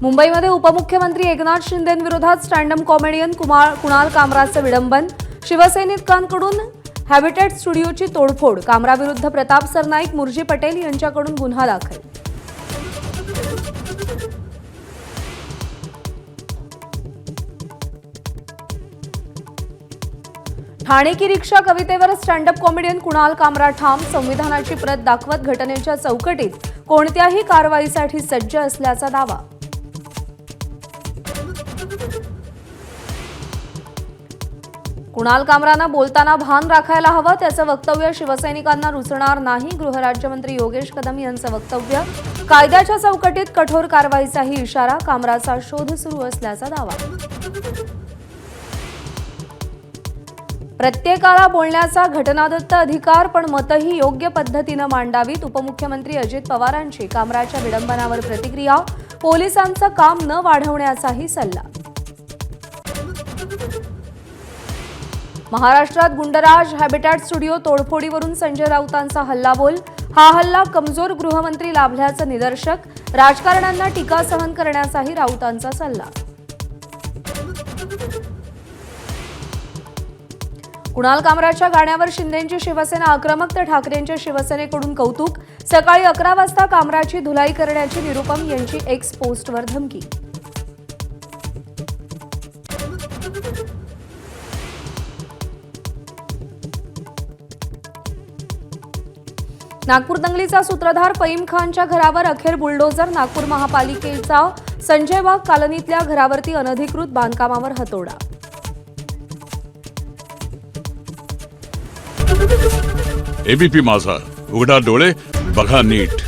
मुंबईमध्ये उपमुख्यमंत्री एकनाथ शिंदेंविरोधात स्टँड अप कॉमेडियन कुणाल कामराचं विडंबन। शिवसैनिकांकडून हॅबिटॅट स्टुडिओची तोडफोड। कामराविरुद्ध प्रताप सरनाईक, मुर्जी पटेल यांच्याकडून गुन्हा दाखल। ठाणे की रिक्षा कवितेवर स्टँड अप कॉमेडियन कुणाल कामरा ठाम। संविधानाची प्रत दाखवत घटनेच्या चौकटीत कोणत्याही कारवाईसाठी सज्ज असल्याचा दावा। कुणाल कामरानं बोलताना भान राखायला हवं, त्याचं वक्तव्य शिवसैनिकांना रुचणार नाही। गृहराज्यमंत्री योगेश कदम यांचं वक्तव्य। कायद्याच्या चौकटीत कठोर कारवाईचाही इशारा। कामराचा शोध सुरू असल्याचा दावा। प्रत्येकाला बोलण्याचा घटनादत्त अधिकार, पण मतही योग्य पद्धतीनं मांडावीत। उपमुख्यमंत्री अजित पवारांची कामराच्या विडंबनावर प्रतिक्रिया। पोलिसांचं काम न वाढवण्याचाही सल्ला। महाराष्ट्रात गुंडराज, हॅबिटॅट स्टुडिओ तोडफोडीवरून संजय राऊतांचा हल्लाबोल। हा हल्ला कमजोर गृहमंत्री लाभल्याचं निदर्शक। राजकारण्यांना टीका सहन करण्याचाही राऊतांचा सल्ला। कुणाल कामराच्या गाण्यावर शिंदेंची शिवसेना आक्रमक, तर ठाकरेंच्या शिवसेनेकडून कौतुक। सकाळी 11 वाजता कामराची धुलाई करण्याची निरुपम यांची एक्स पोस्टवर धमकी। नागपूर दंगलीचा सूत्रधार फहीम खानच्या घरावर अखेर बुलडोझर। नागपूर महापालिकेचा संजय वाघ कॉलनीतल्या घरावरती अनधिकृत बांधकामावर हतोडा। एबीपी माझा, उघडा डोळे बघा नीट।